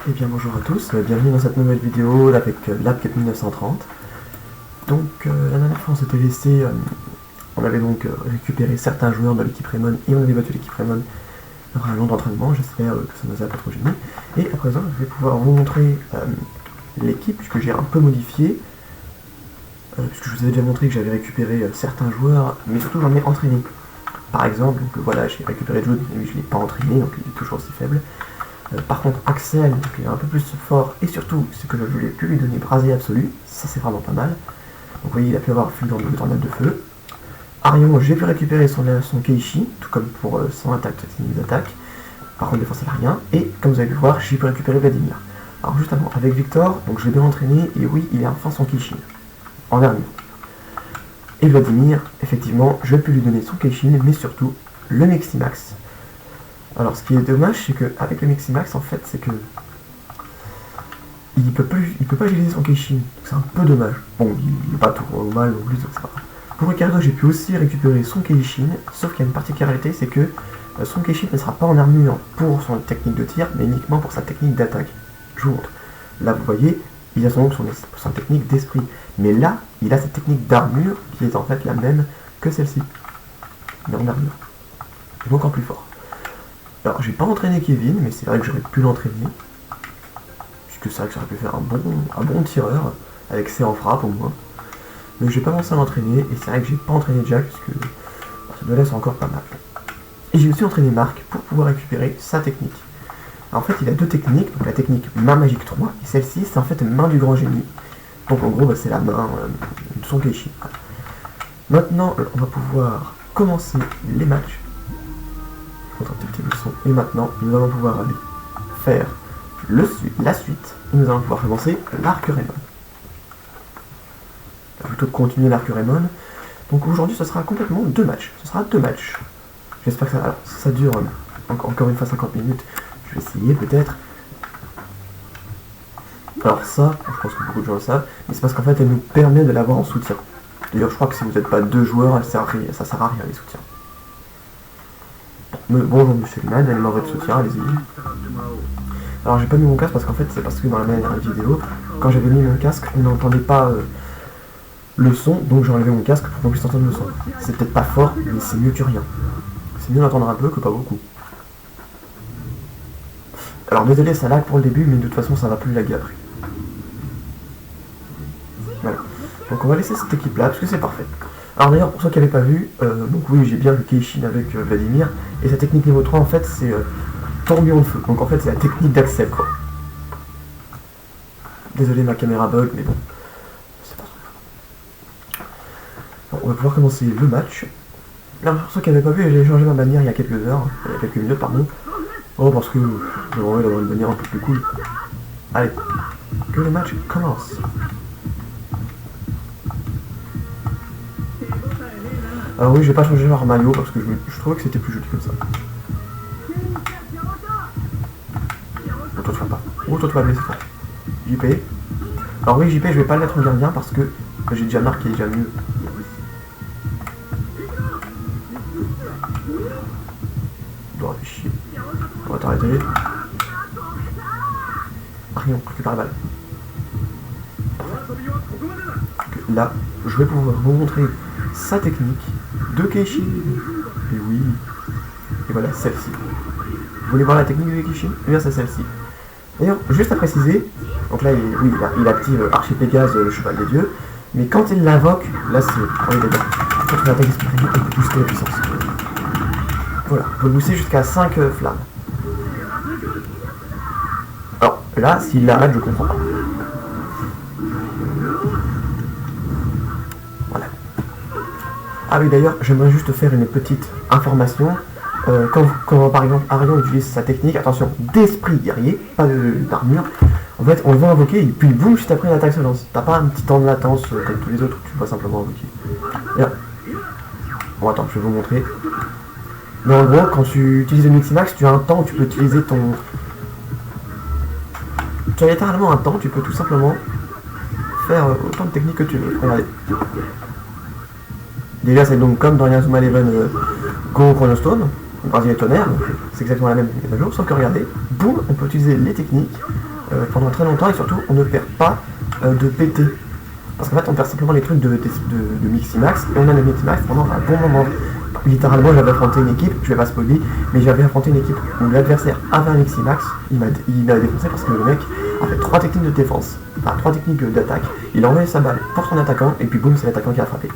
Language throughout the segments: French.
Eh bien bonjour à tous, bienvenue dans cette nouvelle vidéo avec LabCap 1930. Donc la dernière fois on s'était laissé, on avait donc récupéré certains joueurs de l'équipe Raymond et on avait battu l'équipe Raymond après un long d'entraînement, j'espère que ça nous a pas trop gêné. Et à présent je vais pouvoir vous montrer l'équipe que j'ai un peu modifiée, puisque je vous avais déjà montré que j'avais récupéré certains joueurs, mais surtout j'en ai entraîné. Par exemple, donc, voilà, j'ai récupéré Jude, mais je ne l'ai pas entraîné, donc il est toujours aussi faible. Par contre, Axel, donc, il est un peu plus fort, et surtout, ce que je voulais plus lui donner brasier absolu, ça c'est vraiment pas mal. Donc vous voyez, il a pu avoir fulgurant de tornade de feu. Arion, j'ai pu récupérer son Keishi, tout comme pour son attaque, d'attaque. Par contre, défense, elle a rien. Et comme vous avez pu voir, j'ai pu récupérer Vladimir. Alors juste avant, avec Victor, donc je l'ai bien entraîné, et oui, il a enfin son Keishi, en armure. Et Vladimir, effectivement, je peux lui donner son Keishin, mais surtout le Meximax. Alors ce qui est dommage, c'est qu'avec le Meximax, en fait, c'est que il peut pas utiliser son Keishin. C'est un peu dommage. Bon, il n'est pas trop mal non plus, donc c'est pas grave. Pour Ricardo, j'ai pu aussi récupérer son Keishin, sauf qu'il y a une particularité, c'est que son Keishin ne sera pas en armure pour son technique de tir, mais uniquement pour sa technique d'attaque. Je vous montre. Là, vous voyez, il a son technique d'esprit. Mais là, il a cette technique d'armure qui est en fait la même que celle-ci. Mais en armure. Donc encore plus fort. Alors, j'ai pas entraîné Kevin, mais c'est vrai que j'aurais pu l'entraîner. Puisque c'est vrai que ça aurait pu faire un bon tireur, avec ses en frappe au moins. Mais j'ai pas pensé à l'entraîner, et c'est vrai que j'ai pas entraîné Jack, puisque ça me laisse encore pas mal. Et j'ai aussi entraîné Marc pour pouvoir récupérer sa technique. Alors, en fait, il a deux techniques, donc la technique main magique 3, et celle-ci, c'est en fait main du grand génie. Donc en gros, c'est la main de son Keishi. Maintenant, on va pouvoir commencer les matchs. Je vais un petit peu le son. Et maintenant, nous allons pouvoir aller faire la suite. Et nous allons pouvoir commencer l'arc Raymond. Plutôt que continuer l'arc Raymond. Donc aujourd'hui, ce sera complètement deux matchs. Ce sera deux matchs. J'espère que ça dure encore une fois 50 minutes. Je vais essayer peut-être. Alors ça, je pense que beaucoup de gens le savent, mais c'est parce qu'en fait elle nous permet de l'avoir en soutien. D'ailleurs je crois que si vous n'êtes pas deux joueurs, ça sert à rien les soutiens. Bonjour monsieur Leman, allez votre soutien, allez-y. Alors j'ai pas mis mon casque parce qu'en fait c'est parce que dans la dernière vidéo, quand j'avais mis mon casque, on n'entendait pas le son, donc j'ai enlevé mon casque pour qu'on puisse entendre le son. C'est peut-être pas fort, mais c'est mieux que rien. C'est mieux d'entendre un peu que pas beaucoup. Alors désolé, ça lag pour le début, mais de toute façon ça va plus laguer après. Voilà. Donc on va laisser cette équipe là parce que c'est parfait. Alors d'ailleurs pour ceux qui n'avaient pas vu, donc oui j'ai bien le Keishin avec Vladimir, et sa technique niveau 3 en fait c'est tourbillon de feu. Donc en fait c'est la technique d'Axel quoi. Désolé ma caméra bug mais bon. C'est pas grave. Bon, on va pouvoir commencer le match. Alors pour ceux qui n'avaient pas vu, j'ai changé ma bannière il y a quelques minutes pardon. Oh parce que j'ai envie d'avoir une bannière un peu plus cool. Allez, que le match commence. Alors oui, je vais pas changer leur maillot parce que je trouvais que c'était plus joli comme ça. Oh toi tu vas pas. Oh toi tu vas blesser toi. JP. Alors oui JP je vais pas le mettre en gardien parce que j'ai déjà marqué déjà mieux. Il doit réfléchir. On va t'arrêter. Rien, récupère la balle. Donc, là, je vais pouvoir vous montrer sa technique de Keishin. Et oui. Et voilà, celle-ci. Vous voulez voir la technique de Keishin? Eh bien, c'est celle-ci. D'ailleurs, juste à préciser, donc là, il active Archipégase, le cheval des dieux, mais quand il l'invoque, là, c'est... Oui, d'accord. Quand il attaque esprit, il peut booster la puissance. Voilà, on peut booster jusqu'à 5 flammes. Alors, là, s'il l'arrête, je comprends pas. Ah oui d'ailleurs, j'aimerais juste faire une petite information. Quand par exemple Arion utilise sa technique, attention, d'esprit guerrier, pas d'armure, en fait on le voit invoquer et puis boum, juste après l'attaque se lance. T'as pas un petit temps de latence comme tous les autres, tu vois simplement invoquer. Là. Bon attends, je vais vous montrer. Mais en gros, quand tu utilises le Meximax, tu as un temps où tu peux utiliser ton... Tu as littéralement un temps, tu peux tout simplement faire autant de techniques que tu veux. Regardez. Déjà c'est donc comme dans Inazuma Eleven Go Chronostone, Brasier Tonnerre, c'est exactement la même mise à jour, sauf que regardez, boum, on peut utiliser les techniques pendant très longtemps, et surtout on ne perd pas de PT. Parce qu'en fait on perd simplement les trucs de Miximax, et on a les Miximax pendant un bon moment. Littéralement j'avais affronté une équipe, je vais pas spoiler, mais j'avais affronté une équipe où l'adversaire avait un Miximax, il m'a défoncé parce que le mec a fait 3 techniques de défense, enfin 3 techniques d'attaque, il a envoyé sa balle pour son attaquant, et puis boum, c'est l'attaquant qui a frappé.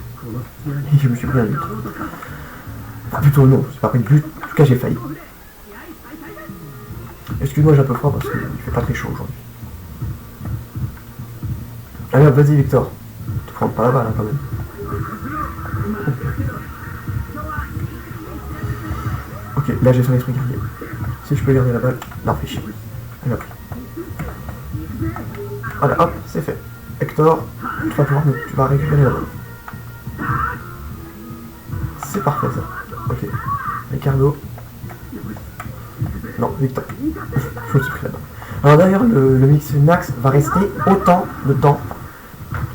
Et je me suis pris un but. Enfin plutôt non, c'est pas pris de but, en tout cas j'ai failli. Excuse-moi, j'ai un peu froid parce qu'il fait pas très chaud aujourd'hui. Allez hop, vas-y Victor, tu prends pas la balle hein, quand même. Ok, là j'ai son esprit guerrier. Si je peux garder la balle, non, fais chier. Allez hop. Voilà, hop, c'est fait. Hector, tu vas récupérer la balle. C'est parfait ça. Ok. Ricardo. Non, Victor. Je me suis pris la balle. Alors d'ailleurs, le Miximax va rester autant de temps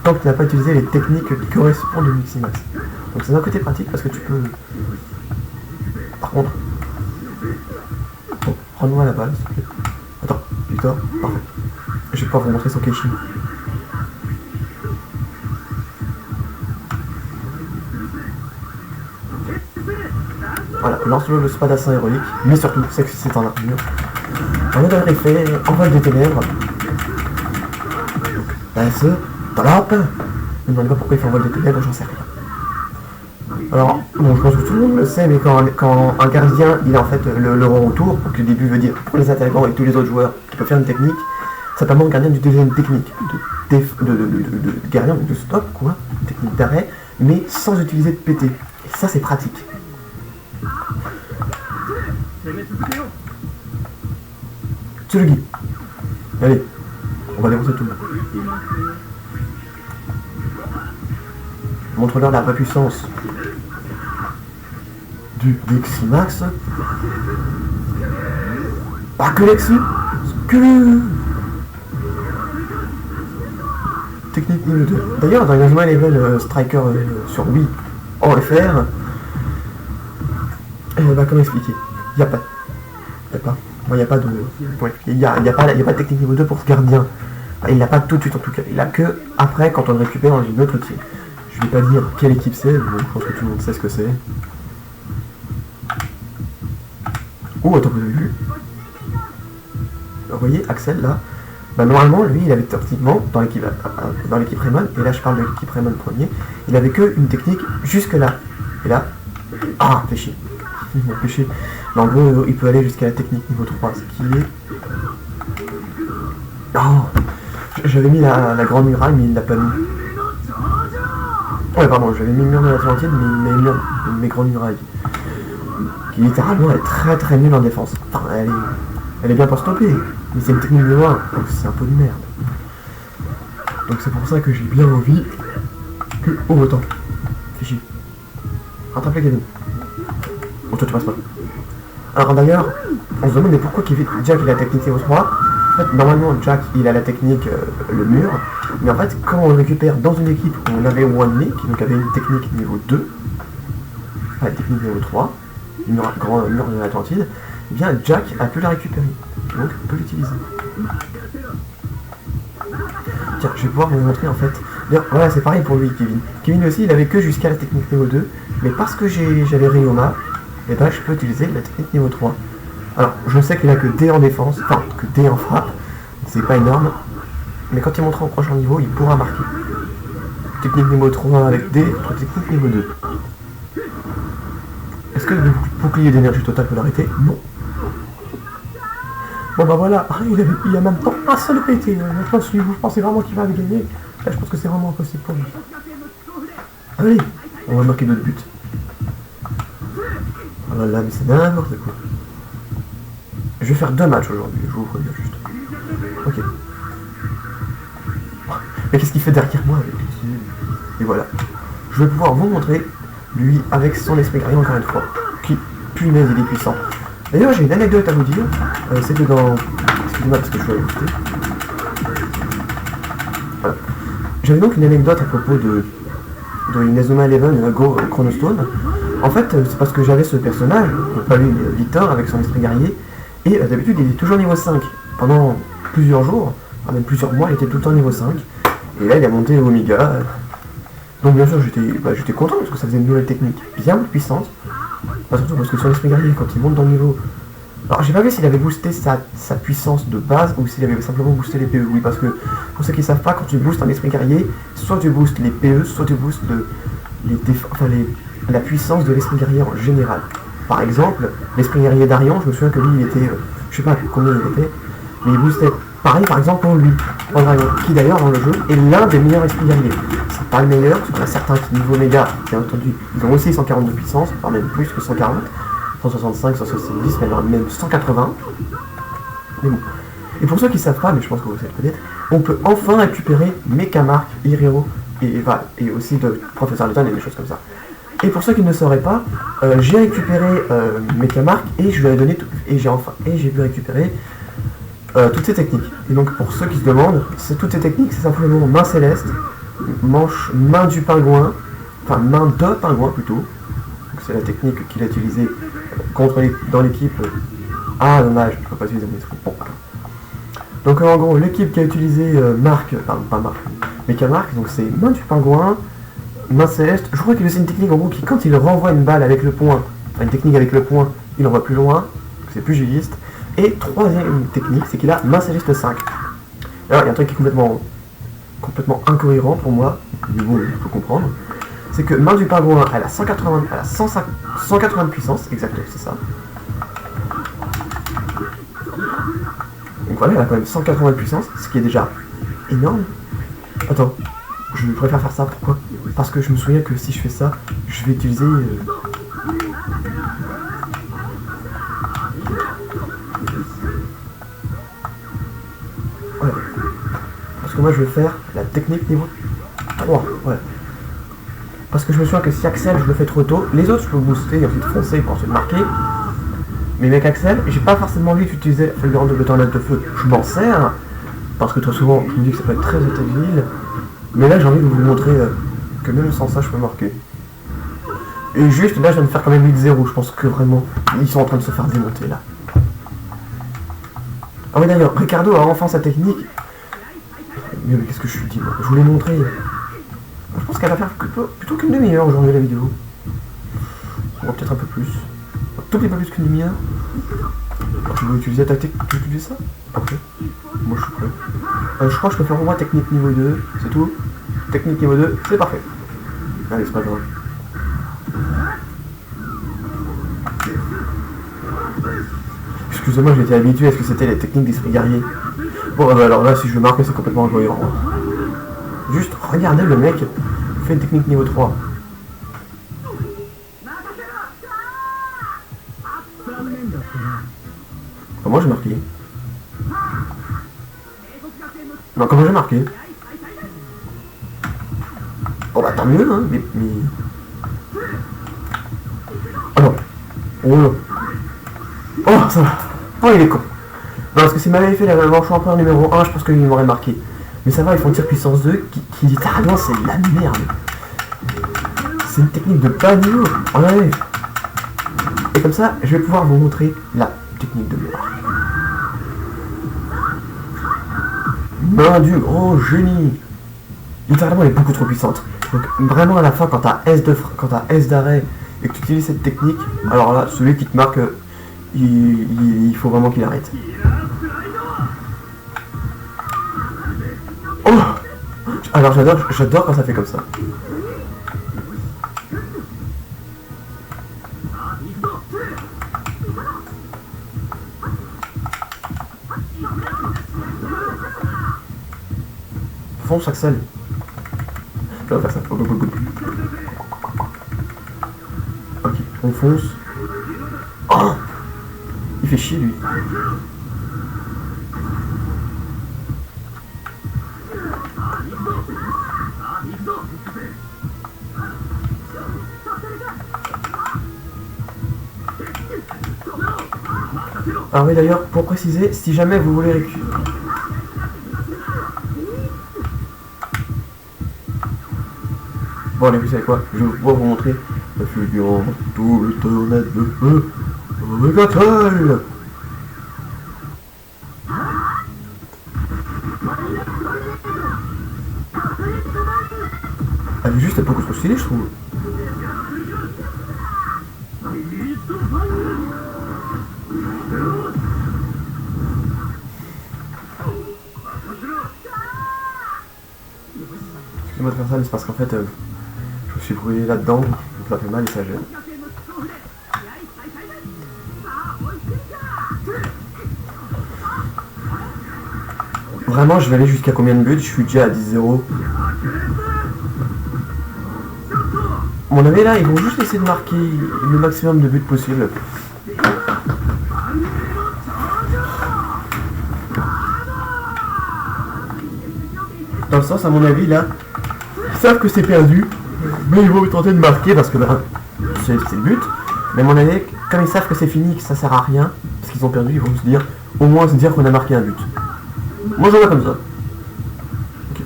tant que tu n'as pas utilisé les techniques qui correspondent au Miximax. Donc c'est d'un côté pratique parce que tu peux... Par contre... Bon, rends-moi la balle, s'il te plaît. Attends, Victor, parfait. Je vais pouvoir vous montrer son Keishin. Voilà, lance le spadassin héroïque, mais surtout, c'est que c'est en armure. On a dans l'effet, envol des ténèbres. Ben ce, dans la hoppe. Ne me demandez pas pourquoi il fait envol des ténèbres, j'en sais rien. Alors, bon, je pense que tout le monde le sait, mais quand un gardien, il a en fait le rond autour, donc le début veut dire pour les attaquants et tous les autres joueurs qui peuvent faire une technique, ça permet au gardien d'utiliser une technique de gardien, de stop, quoi, une technique d'arrêt, mais sans utiliser de PT. Et ça, c'est pratique. Tsurugi. Allez, on va défoncer tout le monde. Montre-leur la vraie puissance du Miximax. Pas que Lexi, que... Technique niveau 2. D'ailleurs, dans Inazuma Eleven Striker sur Wii en FR, bah comment expliquer? Il n'y a pas... Il n'y a pas de... Il n'y a pas de technique niveau 2 pour ce gardien. Enfin, il l'a pas tout de suite en tout cas. Il l'a que après quand on le récupère dans une autre équipe. Je vais pas dire quelle équipe c'est, mais je pense que tout le monde sait ce que c'est. Oh, attends, vous avez vu? Vous voyez, Axel là, bah normalement lui il avait tactiquement dans l'équipe Raymond, et là je parle de l'équipe Raymond premier, il avait que une technique jusque là. Et là, ah, fait chier. Fait chier. Mais en gros, il peut aller jusqu'à la technique niveau 3, ce qui est... Oh, j'avais mis la grande muraille, mais il l'a pas mis. Ouais, pardon, j'avais mis le mur de l'Atlantide, mais mes grandes murailles. Qui littéralement est très très nulle en défense. Enfin, elle est bien pour stopper, mais c'est une technique de loin, donc c'est un peu de merde. Donc c'est pour ça que j'ai bien envie que... Oh, attends. Fais chier. Rattrape-le, Kevin. Bon, toi tu passes pas. Alors d'ailleurs, on se demande mais pourquoi Jack il a la technique niveau 3. En fait, normalement Jack il a la technique le mur, mais en fait quand on le récupère dans une équipe où on avait One Lee, qui donc avait une technique niveau 2, enfin technique niveau 3, le grand mur de l'Atlantide, eh bien Jack a pu la récupérer, donc on peut l'utiliser. Tiens, je vais pouvoir vous montrer en fait. D'ailleurs, voilà, c'est pareil pour lui, Kevin. Kevin aussi, il avait que jusqu'à la technique niveau 2, mais parce que j'avais Ryoma, et ben je peux utiliser la technique niveau 3. Alors, je sais qu'il a que D en défense, enfin, que D en frappe, c'est pas énorme, mais quand il montera au prochain niveau, il pourra marquer. Technique niveau 3 avec D, contre technique niveau 2. Est-ce que le bouclier d'énergie totale peut l'arrêter? Non. Bon bah voilà, il a même pas un seul PT. Maintenant, si vous pensez vraiment qu'il va gagner, là je pense que c'est vraiment impossible pour lui. Allez, on va marquer d'autres buts. Oh là là, mais c'est n'importe quoi. Je vais faire 2 matchs aujourd'hui, je vous préviens juste. Ok. Mais qu'est-ce qu'il fait derrière moi avec les... Et voilà. Je vais pouvoir vous montrer, lui, avec son esprit guerrier encore une fois. Qui, punaise, il est puissant. D'ailleurs, j'ai une anecdote à vous dire. C'était dans... Excusez-moi parce que je vais ajuster. Voilà. J'avais donc une anecdote à propos de Inazuma Eleven Go Chronostone. En fait, c'est parce que j'avais ce personnage, pas lui, Victor, avec son esprit guerrier, et d'habitude il est toujours niveau 5. Pendant plusieurs jours, enfin même plusieurs mois, il était tout le temps niveau 5. Et là il a monté au Omega. Donc bien sûr j'étais content parce que ça faisait une nouvelle technique bien plus puissante. Pas surtout parce que sur l'esprit guerrier, quand il monte dans le niveau... Alors j'ai pas vu s'il avait boosté sa puissance de base ou s'il avait simplement boosté les PE. Oui, parce que pour ceux qui savent pas, quand tu boostes un esprit guerrier, soit tu boostes les PE, soit tu boostes la puissance de l'esprit guerrier en général. Par exemple, l'esprit guerrier d'Arion, je me souviens que lui il était, je sais pas combien il était, mais il boostait pareil par exemple pour lui, Andarion, qui d'ailleurs dans le jeu est l'un des meilleurs esprits guerriers. C'est pas le meilleur, parce qu'il y en a certains qui niveau méga, bien entendu, ils ont aussi 140 de puissance, enfin même plus que 140, 165, 170, même 180. Mais bon. Et pour ceux qui savent pas, mais je pense que vous savez le connaître, on peut enfin récupérer Mekamark, Ireo et aussi de Professeur Layton et des choses comme ça. Et pour ceux qui ne le sauraient pas, j'ai récupéré Mekamark et je lui ai donné et j'ai pu récupérer toutes ces techniques. Et donc pour ceux qui se demandent, toutes ces techniques, c'est simplement main céleste, main du pingouin, enfin main de pingouin plutôt. C'est la technique qu'il a utilisée dans l'équipe. Ah dommage, je ne peux pas utiliser mes trucs. Bon. Donc en gros, l'équipe qui a utilisé Mekamark, donc c'est main du pingouin, main céleste. Je crois qu'il a une technique en gros qui, quand il renvoie une balle avec le poing, enfin une technique avec le poing, il envoie plus loin, c'est plus giliste. Et troisième technique, c'est qu'il a main céleste 5. Alors il y a un truc qui est complètement incohérent pour moi, mais bon, il faut comprendre. C'est que main du pingouin, elle a 180 de puissance, exactement, c'est ça. Donc voilà, elle a quand même 180 de puissance, ce qui est déjà énorme. Attends, je préfère faire ça, pourquoi? Parce que je me souviens que si je fais ça, je vais utiliser... Ouais. Parce que moi je vais faire la technique niveau 3, ouais. Parce que je me souviens que si Axel je le fais trop tôt, les autres je peux booster et ensuite foncer pour ensuite marquer. Mais avec Axel, j'ai pas forcément envie d'utiliser la fulgurante de tornade de feu. Je m'en sers, parce que très souvent je me dis que ça peut être très utile. Mais là j'ai envie de vous montrer que même sans ça je peux marquer. Et juste là je viens de faire quand même 8-0, je pense que vraiment ils sont en train de se faire démonter là. Ah oui d'ailleurs, Ricardo a enfin sa technique. Mais qu'est-ce que je suis dit moi? Je voulais montrer. Je pense qu'elle va faire plutôt qu'une demi-heure aujourd'hui la vidéo. Ou peut-être un peu plus. Un tout petit peu plus qu'une demi-heure. Alors, tu veux utiliser ta technique? Tu veux utiliser ça? Parfait. Moi je suis prêt. Je crois que je peux faire au moins technique niveau 2, c'est tout. Technique niveau 2, c'est parfait. Allez, c'est pas grave. Excusez-moi, j'étais habitué à ce que c'était les techniques d'esprit guerrier. Bon, bah alors là, si je veux marquer, c'est complètement incohérent. Juste, regardez, le mec fait une technique niveau 3. Comment j'ai marqué? Non, comment j'ai marqué? Oh bah tant mieux, hein, mais... Oh non. Oh non. Oh, ça va. Oh, il est con. Non, parce que s'il m'avait fait la manche empereur numéro 1, je pense qu'il m'aurait marqué. Mais ça va, ils font tir puissance 2, qui littéralement c'est de la merde. C'est une technique de bas niveau. Ouais. Et comme ça, je vais pouvoir vous montrer la technique de mémoire. Main du grand génie. Littéralement, elle est beaucoup trop puissante. Donc vraiment à la fin, quand t'as S d'arrêt et que tu utilises cette technique, alors là, celui qui te marque, il faut vraiment qu'il arrête. Oh! Alors j'adore quand ça fait comme ça. Fonce Axel. Je vais faire ça. Ok, on fonce. Oh! Il fait chier lui. Ah oui d'ailleurs, pour préciser, si jamais vous voulez récupérer... Bon allez, vous savez quoi, je vais pouvoir vous montrer la fulgurante tout le tornade de feu. Regatol. Elle est juste beaucoup trop stylée, je trouve. Excusez-moi de faire ça, mais c'est parce qu'en fait, je me suis brûlé là-dedans, donc ça fait mal et ça gêne. Vraiment, je vais aller jusqu'à combien de buts? Je suis déjà à 10-0. À mon avis, là, ils vont juste essayer de marquer le maximum de buts possible. Dans le sens, à mon avis, là, ils savent que c'est perdu, mais ils vont tenter de marquer parce que bah, c'est le but. Mais à mon avis, comme ils savent que c'est fini, que ça sert à rien, parce qu'ils ont perdu, ils vont se dire, au moins se dire qu'on a marqué un but. Moi, je vois comme ça. Okay.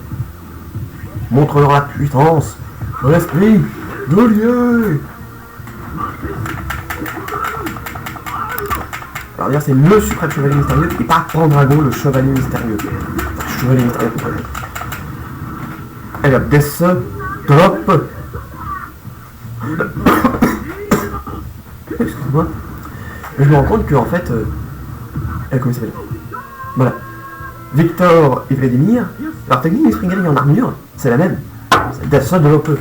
Montre-leur la puissance, l'esprit de Dieu. Alors, dire, c'est le suprême chevalier mystérieux et pas Pendragon, le chevalier mystérieux. Chevalier mystérieux. Elle a des drop. Excuse-moi. Je me rends compte que en fait, comment il s'appelle? Voilà. Victor et Vladimir, leur technique d'esprit galing en armure, c'est la même. C'est Dassault de l'OPE.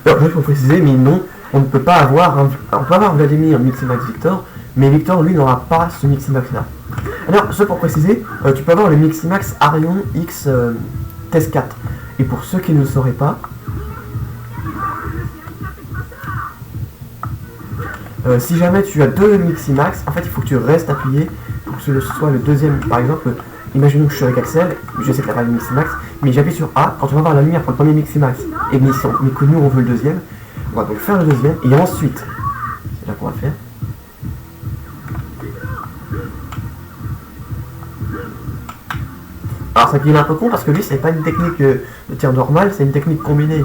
Alors, il faut préciser, mais non, on ne peut pas avoir on peut avoir Vladimir Miximax Victor, mais Victor, lui, n'aura pas ce Miximax là. Alors, ce pour préciser, tu peux avoir le Miximax Arion X Test 4. Et pour ceux qui ne le sauraient pas, si jamais tu as deux Miximax, en fait, il faut que tu restes appuyé pour que ce soit le deuxième. Par exemple, imaginons que je suis avec Axel, je sais que la le Miximax, mais j'appuie sur A quand on va voir la lumière pour le premier Miximax. Et mais que nous, on veut le deuxième. On va donc faire le deuxième, et ensuite, c'est là qu'on va le faire. Alors ça qui est un peu con parce que lui c'est pas une technique de tir normal, c'est une technique combinée.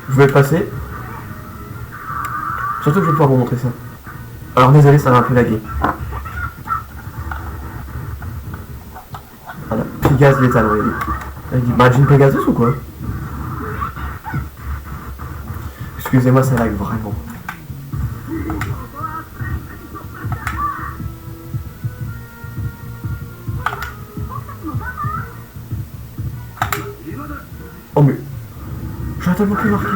Je vais le passer. Surtout que je vais pouvoir vous montrer ça. Alors désolé, ça va un peu laguer. Voilà, Pégase létal, oui. Il dit, bah j'ai une Pegasus ou quoi? Excusez-moi, ça lag vraiment. Oh mais... J'aurais tellement pu marquer.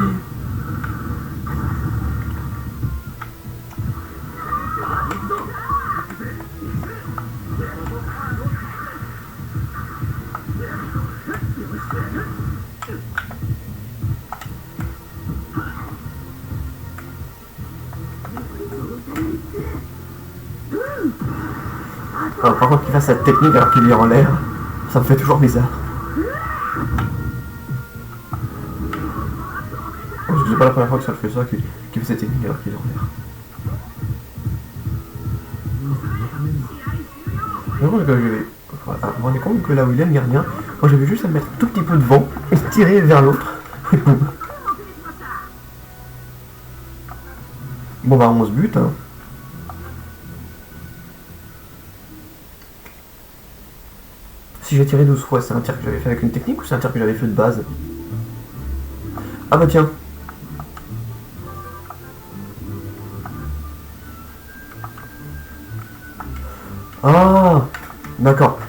Alors, par contre qu'il fasse cette technique alors qu'il est en l'air, ça me fait toujours bizarre. C'est pas la première fois que ça le fait ça, qu'il fait cette technique alors qu'il est en l'air. Mais bon, je vais... Voilà, vous vous rendez compte que là où il aime gardien, moi j'avais juste à me mettre un tout petit peu de vent et tirer vers l'autre. Bon bah 11 buts hein. Si j'ai tiré 12 fois, c'est un tir que j'avais fait avec une technique ou c'est un tir que j'avais fait de base? Ah bah tiens. Ah, d'accord.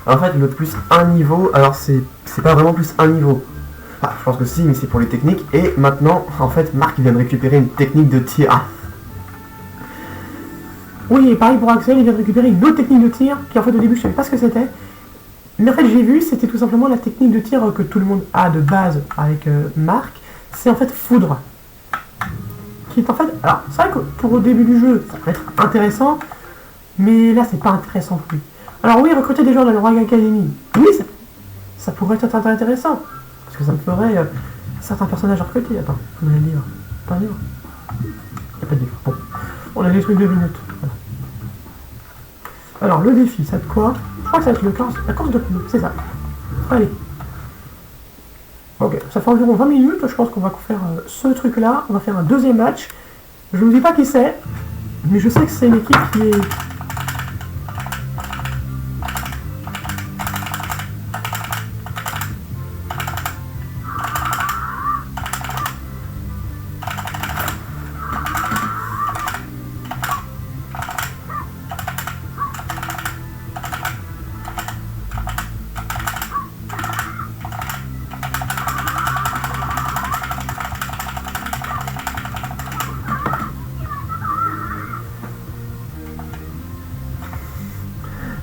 En fait, le plus un niveau, alors c'est pas vraiment plus un niveau. Ah, je pense que si, mais c'est pour les techniques. Et maintenant, en fait, Marc vient de récupérer une technique de tir. Oui, et pareil pour Axel, il vient de récupérer une autre technique de tir, qui en fait au début je savais pas ce que c'était. Mais en fait j'ai vu, c'était tout simplement la technique de tir que tout le monde a de base avec Marc. C'est en fait foudre. Qui est en fait... Alors, c'est vrai que pour au début du jeu, ça peut être intéressant. Mais là, c'est pas intéressant pour lui. Alors oui, recruter des gens dans le Rogue Academy. Oui, ça pourrait être intéressant. Parce que ça me ferait certains personnages à recruter. Attends, on a le livre. Pas un livre. Il n'y a pas de livre. Bon, on a des trucs de minutes. Voilà. Alors, le défi, ça va être quoi? Je crois que ça va être la course de pneus, c'est ça. Allez. Ok, ça fait environ 20 minutes. Je pense qu'on va faire ce truc-là. On va faire un deuxième match. Je ne vous dis pas qui c'est. Mais je sais que c'est une équipe qui est...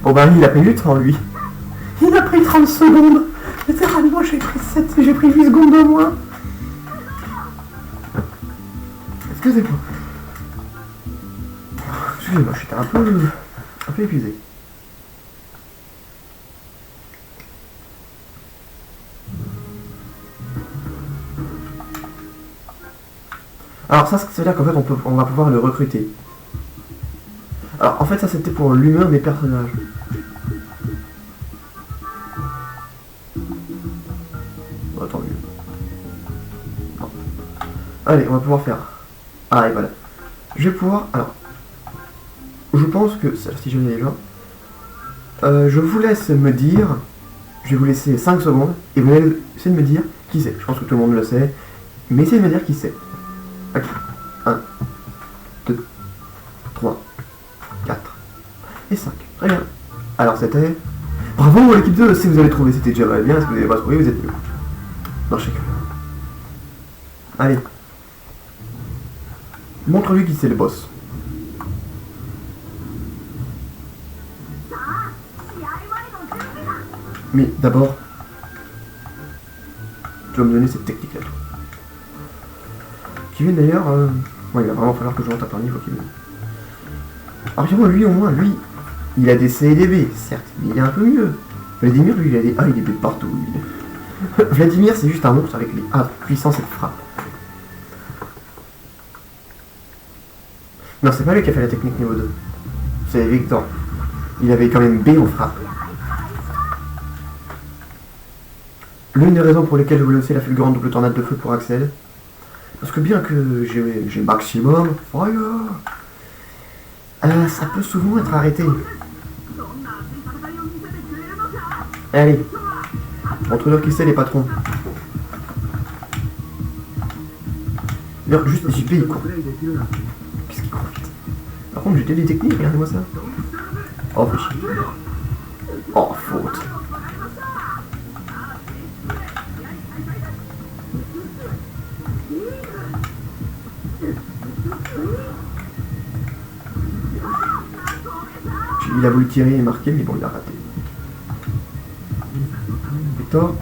Bon bah il a pris du temps lui. Il a pris 30 secondes. Littéralement j'ai pris 7, j'ai pris 8 secondes de moins. Excusez-moi. Excusez-moi, j'étais un peu épuisé. Alors ça veut dire qu'en fait on va pouvoir le recruter. Alors en fait ça c'était pour l'humeur des personnages. Bon, tant mieux. Bon. Allez, on va pouvoir faire. Ah et voilà. Je vais pouvoir. Alors. Je pense que. Si je l'ai déjà. Je vous laisse me dire. Je vais vous laisser 5 secondes. Et vous allez essayer de me dire qui c'est. Je pense que tout le monde le sait. Mais essayez de me dire qui c'est. Ok. 1, 2, 3, 4 et 5. Très bien. Alors c'était... Bravo l'équipe 2, si vous avez trouvé c'était déjà bien, si vous n'avez pas trouvé vous êtes mieux. Non, je sais que... Allez. Montre-lui qui c'est le boss. Mais d'abord... Tu vas me donner cette technique là. Kevin d'ailleurs, ouais, il va vraiment falloir que je monte à par niveau Kevin. Alors lui au moins, lui, il a des C et des B, certes, mais il est un peu mieux. Vladimir, lui, il a des A et des B partout. Lui. Vladimir, c'est juste un monstre avec les A puissance et de frappe. Non, c'est pas lui qui a fait la technique niveau 2. C'est Victor. Il avait quand même B en frappe. L'une des raisons pour lesquelles je voulais aussi la fulgurante double tornade de feu pour Axel, parce que bien que j'ai maximum fire, ça peut souvent être arrêté. Allez, montre-leur qui c'est les patrons. D'ailleurs, juste JP il court. Qu'est-ce qu'il court vite? Par contre, j'ai des techniques, regardez-moi ça. Oh, fais chier. Oh, faute. Il a voulu tirer et marquer, mais bon, il a raté. Victor.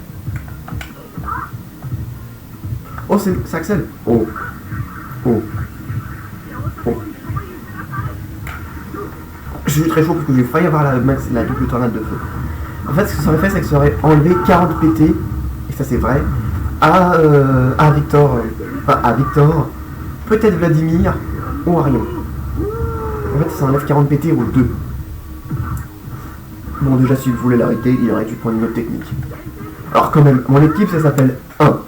Oh, c'est Axel. Oh. Oh. Oh. Je suis très chaud parce que j'ai failli avoir la double tornade de feu. En fait, ce que ça aurait fait, c'est que ça aurait enlevé 40 PT, et ça c'est vrai, à Victor. Enfin, à Victor. Peut-être Vladimir ou Arion. En fait, ça enlève 40 PT aux deux. Bon, déjà, s'il voulait l'arrêter, il aurait dû prendre une autre technique. Alors, quand même, mon équipe, ça s'appelle 1.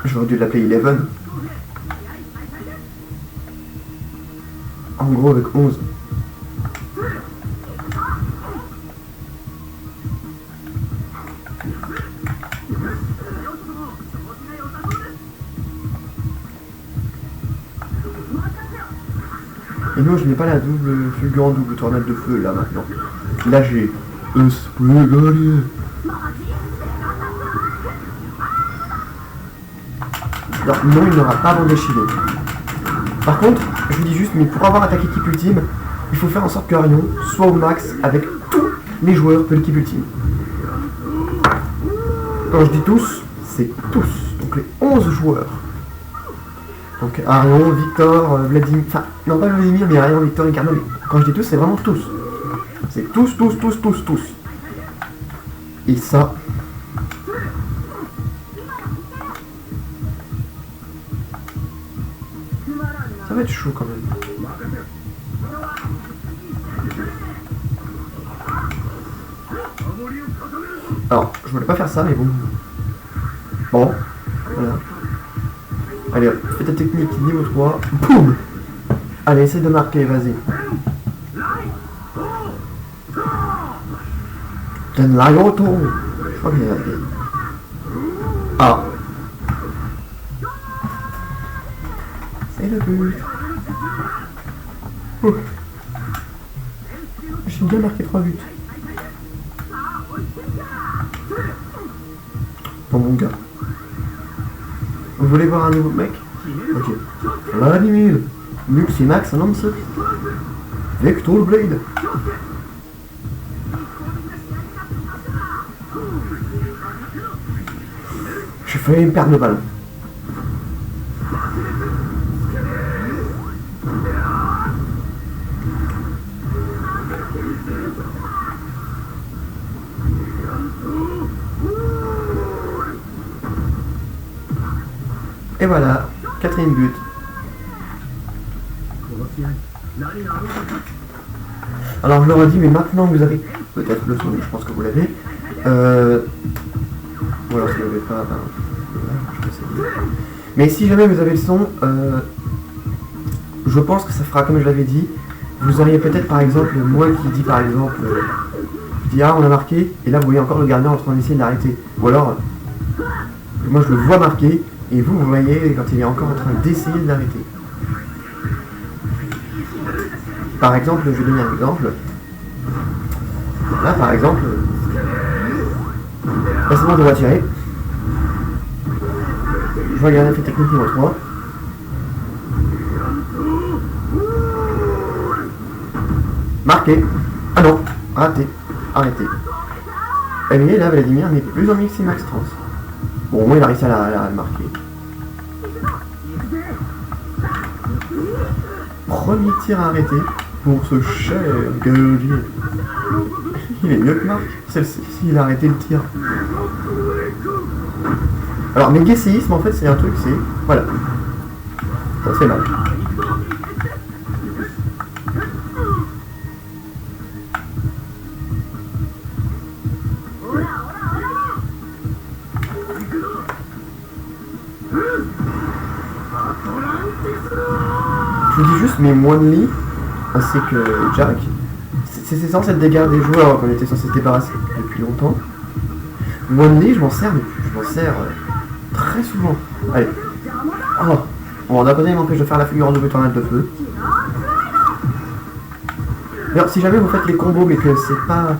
J'aurais dû l'appeler 11. En gros, avec 11. Et non, je n'ai pas la double fulgurante double tornade de feu, là, maintenant. Là, j'ai... Alors, non, il n'aura pas bandé Chili. Par contre, je vous dis juste, mais pour avoir attaqué l'équipe ultime, il faut faire en sorte que Arion soit au max avec tous les joueurs de l'équipe ultime. Quand je dis tous, c'est tous. Donc les 11 joueurs. Donc Arion, Victor, Vladimir... Enfin, non pas Vladimir, mais Arion, Victor, Ricardo. Mais quand je dis tous, c'est vraiment tous. C'est tous. Et ça... Ça va être chaud quand même. Alors, je voulais pas faire ça, mais bon. Bon, voilà. Allez, fais ta technique niveau 3. Boum. Allez, essaye de marquer, vas-y. Donne la auto. Je crois qu'il y a... Ah. C'est le but. Ouh. J'ai bien marqué 3 buts. Bon, mon gars. Vous voulez voir un nouveau mec? Ok. Vladimir. Luximax Lance. Vector Blade. failli perdre le ballon. Et voilà, 4e but. Alors je leur ai dit, mais maintenant que vous avez peut-être le son, je pense que vous l'avez. Ou alors si vous l'avez pas, ben, voilà, je sais pas. Mais si jamais vous avez le son, je pense que ça fera comme je l'avais dit. Vous auriez peut-être par exemple moi qui dis par exemple, je dis ah on a marqué, et là vous voyez encore le gardien en train d'essayer de l'arrêter. Ou alors, moi je le vois marquer, et vous voyez quand il est encore en train d'essayer de l'arrêter. Par exemple, je vais donner un exemple. Là par exemple, là c'est bon, je dois tirer. Je vois le gardien fait technique numéro 3. Marqué. Ah non, raté. Arrêté. Et mais là, Vladimir n'est plus en mix max trans. Bon, au moins il a réussi à le marquer. Premier tir arrêté pour ce cher guerrier. Il est mieux que Marc, celle-ci, il a arrêté le tir. Alors, mes guesséismes, en fait, c'est un truc, c'est... Voilà. Ça fait mal. Je vous dis juste, mais Wanli, ainsi que Jack, c'est censé être des gardes des joueurs qu'on était censé se débarrasser depuis longtemps. Wanli, je m'en sers, mais je m'en sers très souvent. Allez. Oh. Bon, d'un côté, il m'empêche de faire la figure en double tornade de feu. D'ailleurs, si jamais vous faites les combos, mais que c'est pas...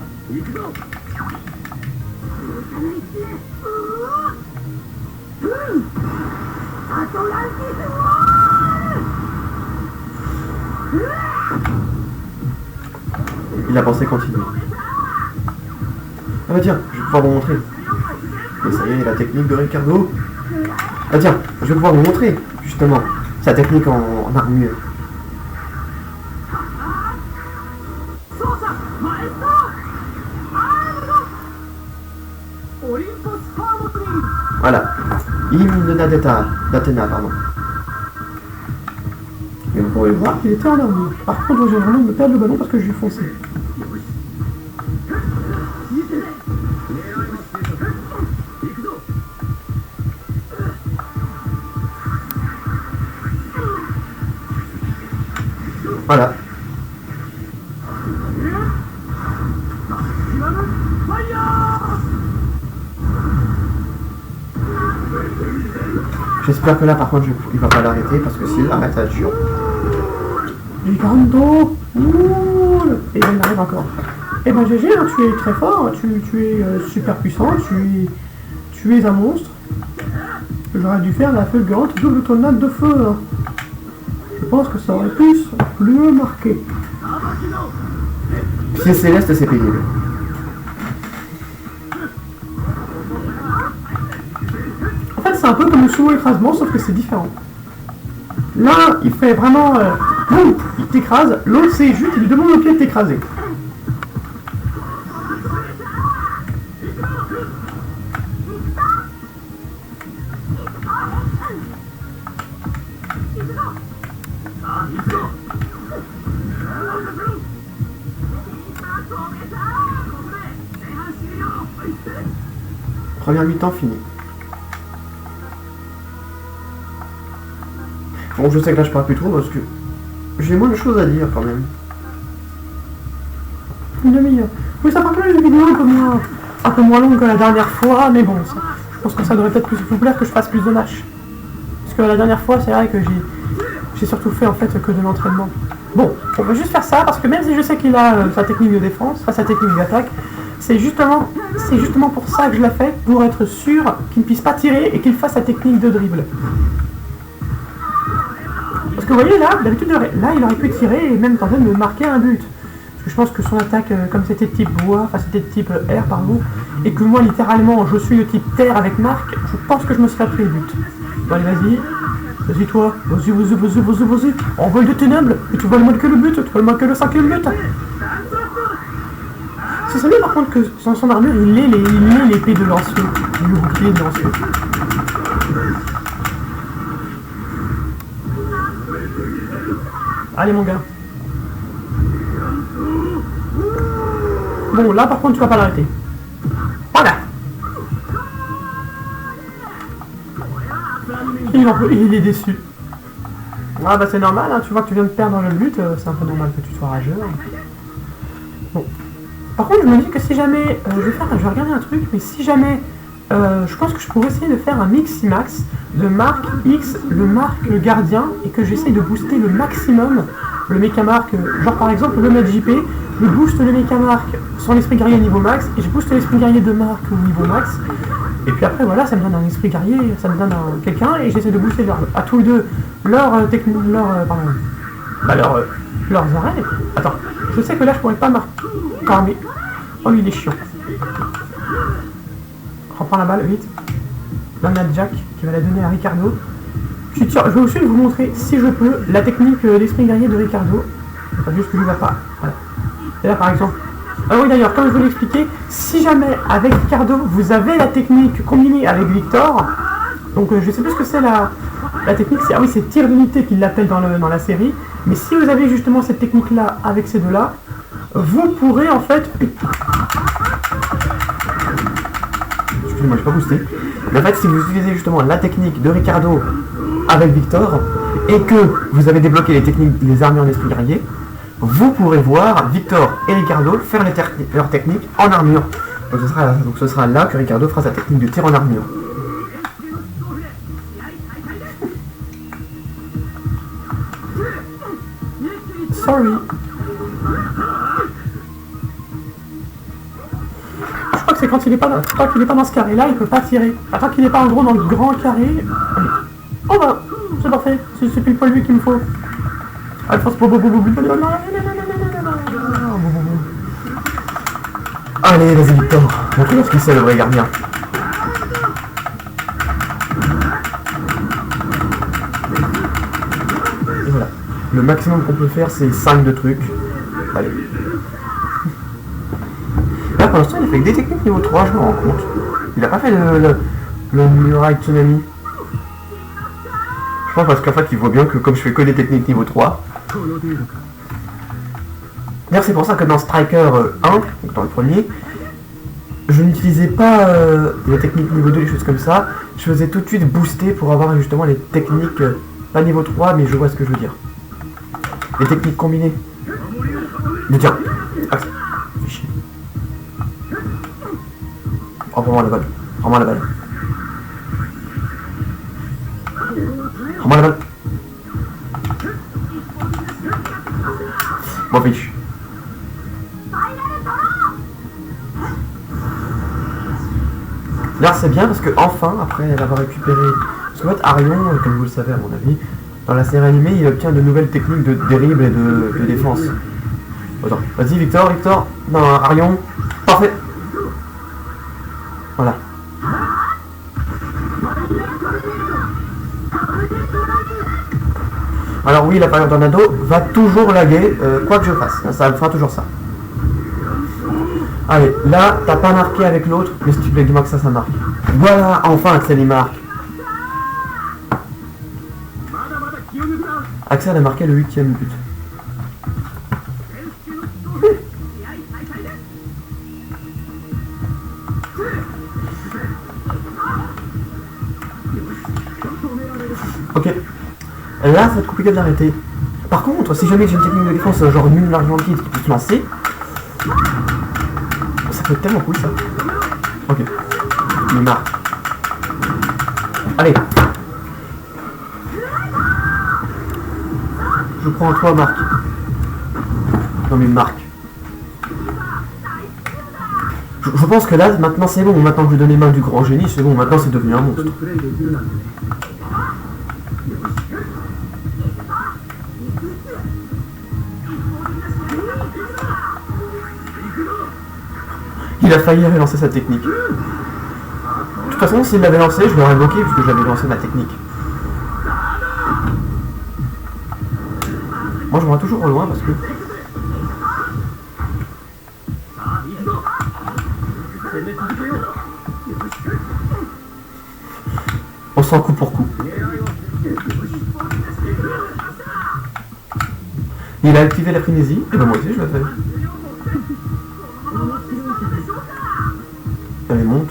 Il a pensé continuer. Ah bah tiens, je vais pouvoir vous montrer. Et ça y est, la technique de Ricardo. Ah tiens, je vais pouvoir vous montrer, justement, sa technique en armure. Voilà. Hymne de d'Athéna, pardon. Et vous pourrez voir qu'il était en armure. Par contre, j'ai vraiment de me perdre le ballon parce que je lui ai foncé. Voilà. J'espère que là par contre il va pas l'arrêter parce que s'il l'arrête ça va être chiant. Ricardo. Et il arrive encore. Eh ben GG, hein, tu es très fort, tu es super puissant, tu es un monstre. J'aurais dû faire la fulgurante double tornade de feu. Hein. Je pense que ça aurait plus marqué. C'est céleste, c'est pénible. En fait, c'est un peu comme le sumo écrasement, sauf que c'est différent. L'un, il fait vraiment... boum, il t'écrase. L'autre, c'est juste, il lui demande au pied de t'écraser. Première mi-temps finie. Bon, je sais que là je parle plus trop parce que j'ai moins de choses à dire quand même. Une demi-heure. Oui, ça fera quand même une vidéo un peu moins longue que la dernière fois, mais bon, ça, je pense que ça devrait peut-être plus vous plaire que je fasse plus de matchs. Parce que la dernière fois, c'est vrai que j'ai surtout fait en fait que de l'entraînement. Bon, on va juste faire ça parce que même si je sais qu'il a sa technique de défense, enfin sa technique d'attaque, c'est justement pour ça que je l'ai fait, pour être sûr qu'il ne puisse pas tirer et qu'il fasse sa technique de dribble. Parce que vous voyez là, d'habitude, là il aurait pu tirer et même tenter de me marquer un but. Je pense que son attaque, comme c'était de type bois, enfin c'était de type air, pardon, et que moi littéralement je suis de type terre avec Marc, je pense que je me serais pris le but. Bon, allez, vas-y. Vas-y toi, vas-y, envol de ténèbres, et tu vas le marquer le but, tu vas le marquer le 5e but. C'est ça, par contre, que dans son armure, il est l'épée de lancier, le bouclier de lancier. Allez mon gars. Bon, là par contre, tu vas pas l'arrêter. Voilà. Il est déçu. Ah bah c'est normal, hein, tu vois que tu viens de perdre le but, c'est un peu normal que tu sois rageux. Bon. Par contre, je me dis que si jamais, je vais regarder un truc, mais si jamais, je pense que je pourrais essayer de faire un Miximax de Mark X, le Mark le gardien, et que j'essaye de booster le maximum le Mechamark, genre par exemple le Mage JP, je booste le Mechamark sans l'esprit guerrier niveau max, et je booste l'esprit guerrier de Mark au niveau max, et puis après voilà, ça me donne un esprit guerrier, ça me donne quelqu'un, et j'essaie de booster à tous les deux leurs arrêts. Attends, je sais que là je pourrais pas marquer. Mais... oh, il est chiant. Reprends la balle, vite. Là, on a Jack qui va la donner à Ricardo. Je vais aussi vous montrer, si je peux, la technique d'esprit guerrier de Ricardo. Enfin, juste que lui va pas. Voilà. Et là, par exemple. Ah oui, d'ailleurs, comme je vous l'ai expliqué, si jamais, avec Ricardo, vous avez la technique combinée avec Victor, donc je sais plus ce que c'est la technique, ah oui, c'est tir d'unité qu'il l'appelle dans la série, mais si vous avez justement cette technique-là avec ces deux-là, vous pourrez en fait... excusez-moi, j'ai pas boosté. Mais en fait, si vous utilisez justement la technique de Ricardo avec Victor, et que vous avez débloqué les armures en esprit guerrier, vous pourrez voir Victor et Ricardo faire leur technique en armure. Donc ce sera là que Ricardo fera sa technique de tir en armure. Sorry. Je crois que c'est quand il est pas dans ce carré là, il peut pas tirer. Tant qu'il n'est pas en gros dans le grand carré. Oh bah, c'est parfait, c'est pile poil lui qu'il me faut. Alphonse allez, vas-y Victor, montre-nous ce qu'il sait le vrai gardien. Et voilà. Le maximum qu'on peut faire, c'est 5 de trucs. Allez. Là, pour l'instant, il a fait que des techniques niveau 3, je me rends compte. Il a pas fait le Murai Tsunami. Je pense parce qu'en fait, il voit bien que comme je fais que des techniques niveau 3. D'ailleurs, c'est pour ça que dans Striker 1, donc dans le premier, je n'utilisais pas les techniques niveau 2, les choses comme ça. Je faisais tout de suite booster pour avoir justement les techniques, pas niveau 3, mais je vois ce que je veux dire. Les techniques combinées. Mais tiens, Axel, fais chier. Oh, prends-moi la balle. Prends-moi la balle. Prends-moi la balle. Bon, fiche. Là, c'est bien parce que enfin, après l'avoir récupéré. Parce qu'en fait, Arion, comme vous le savez à mon avis, dans la série animée, il obtient de nouvelles techniques de dribble et de défense. Attends, vas-y Victor. Non, Arion. Parfait. Voilà. Alors oui, la Fire Tornado va toujours laguer, quoi que je fasse. Ça fera toujours ça. Allez, là, t'as pas marqué avec l'autre, mais s'il te plaît, dis-moi que ça marque. Voilà, enfin Axel il marque. Axel a marqué le 8e but. Ok. Là, ça va être compliqué de l'arrêter. Par contre, si jamais j'ai une technique de défense genre nul l'argentine qui peut se lancer, ça peut être tellement cool ça. Ok. Il marque. Allez. Je prends toi, Marc. Non mais Marc. Je pense que là, maintenant c'est bon. Maintenant que je donne les mains du grand génie, c'est bon. Maintenant c'est devenu un monstre. Il a failli relancer sa technique. De toute façon, s'il l'avait lancé, je l'aurais bloqué puisque j'avais lancé ma technique. Moi, je me vois toujours au loin parce que... On s'en coup pour coup. Il a activé la frénésie, et ben moi aussi je l'ai fait. Allez, monte.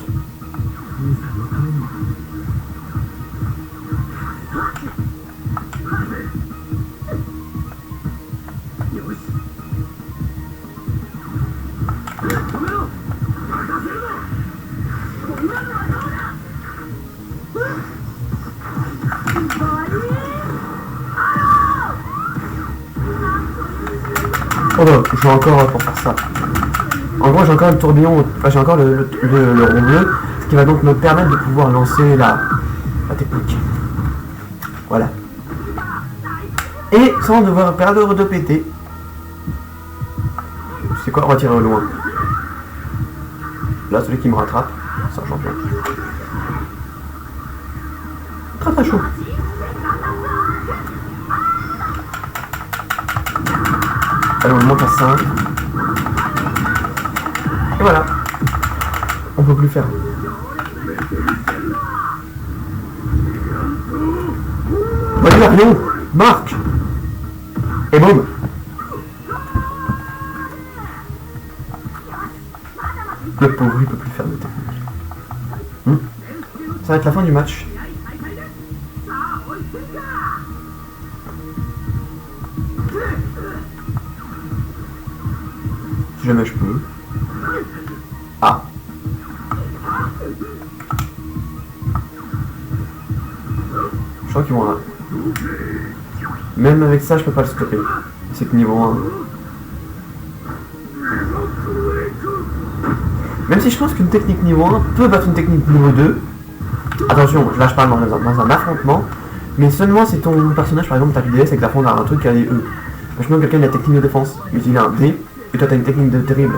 Oh bah, je suis encore pour faire ça. En gros, j'ai encore le tourbillon, enfin j'ai encore le rond bleu, ce qui va donc me permettre de pouvoir lancer la technique. Voilà. Et sans devoir perdre de PT. C'est quoi, on va tirer au loin. Là, celui qui me rattrape, c'est un champion. Très très chaud. Allez, on monte à 5. Et voilà. On peut plus faire. Vas-y, avion, marque. Et boum. Le pauvre, il peut plus faire de technique. Ça va être la fin du match. Si jamais je peux. Ah. Je crois qu'ils vont là. Même avec ça, je peux pas le stopper. C'est que niveau 1. Même si je pense qu'une technique niveau 1 peut battre une technique niveau 2. Attention, là je parle dans un affrontement. Mais seulement si ton personnage, par exemple, tape DS et que l'affronte à un truc qui a des E. Imaginons quelqu'un qui a une technique de défense, mais il a un D, et toi t'as une technique de terrible,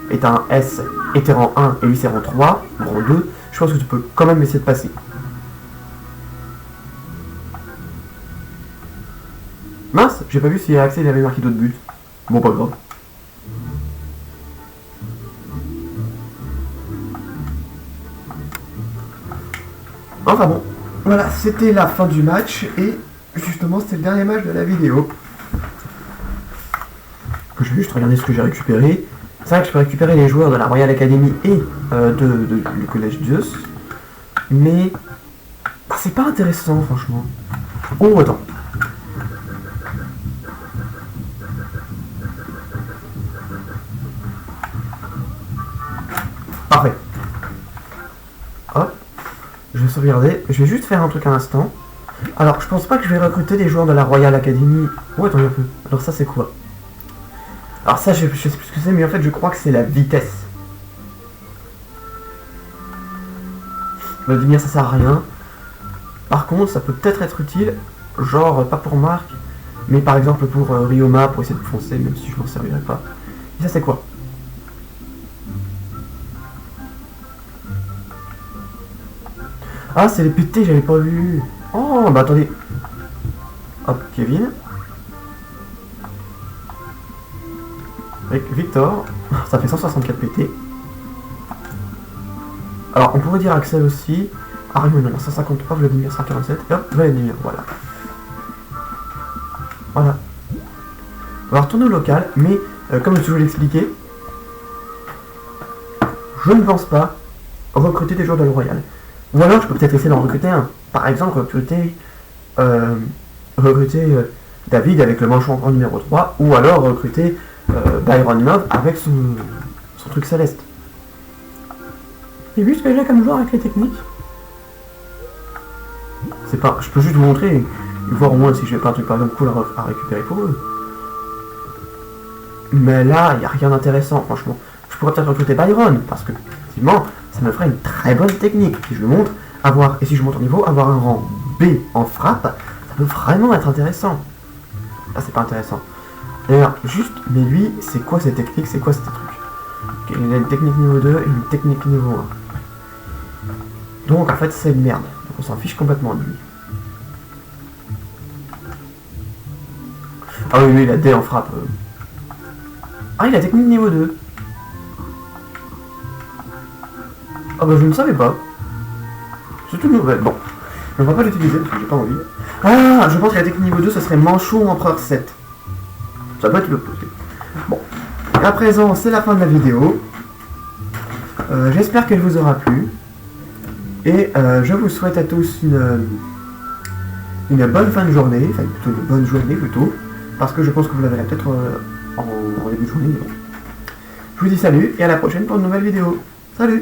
et t'as un S, et t'es rang 1, et lui c'est rang 3, rang 2, je pense que tu peux quand même essayer de passer. Mince, j'ai pas vu si Axel avait marqué d'autres buts. Bon, pas grave. Enfin bon, voilà, c'était la fin du match, et justement c'était le dernier match de la vidéo. Je vais juste regarder ce que j'ai récupéré. C'est vrai que je peux récupérer les joueurs de la Royal Academy et du collège Zeus. Mais bah, c'est pas intéressant franchement. Oh attends. Parfait. Hop. Je vais sauvegarder. Je vais juste faire un truc à l'instant. Alors je pense pas que je vais recruter des joueurs de la Royal Academy. Oh attends un peu. Alors ça c'est quoi? Alors ça, je sais plus ce que c'est, mais en fait, je crois que c'est la vitesse. Vladimir, ça sert à rien. Par contre, ça peut peut-être être utile, genre, pas pour Marc, mais par exemple pour Ryoma, pour essayer de foncer, même si je m'en servirai pas. Et ça, c'est quoi? Ah, c'est les PT, j'avais pas vu. Oh, bah attendez. Hop, Kevin. Avec Victor, ça fait 164 PT. Alors on pourrait dire Axel aussi. Arion, 153, Vladimir 147. Et hop, Vladimir, voilà. Voilà. On va retourner au local, mais comme je vous l'ai expliqué, je ne pense pas recruter des joueurs de la Royal. Ou alors je peux peut-être essayer d'en recruter un. Par exemple, recruter David avec le manchon en numéro 3, ou alors recruter Byron Love avec son truc céleste. Et vu ce que j'ai comme joueur avec les techniques. C'est pas. Je peux juste vous montrer et voir au moins si j'ai pas un truc par exemple cool à récupérer pour eux. Mais là, il n'y a rien d'intéressant, franchement. Je pourrais peut-être recruter Byron, parce que effectivement, ça me ferait une très bonne technique. Si je le montre, et si je monte en niveau, avoir un rang B en frappe, ça peut vraiment être intéressant. Là, c'est pas intéressant. D'ailleurs, juste, mais lui, c'est quoi ces techniques, c'est quoi ces trucs? Il a une technique niveau 2 et une technique niveau 1. Donc en fait c'est une merde. Donc on s'en fiche complètement de lui. Ah oui, lui il a D en frappe. Ah, il a technique niveau 2. Ah bah je ne savais pas. C'est toute nouvelle. Bon, je ne vais pas l'utiliser parce que j'ai pas envie. Ah, je pense que la technique niveau 2 ce serait Manchot Empereur 7. Ça peut être l'opposé. Bon, à présent c'est la fin de la vidéo. J'espère qu'elle vous aura plu. Et je vous souhaite à tous une bonne fin de journée. Enfin plutôt une bonne journée plutôt. Parce que je pense que vous la verrez peut-être en début de journée. Mais bon. Je vous dis salut et à la prochaine pour une nouvelle vidéo. Salut!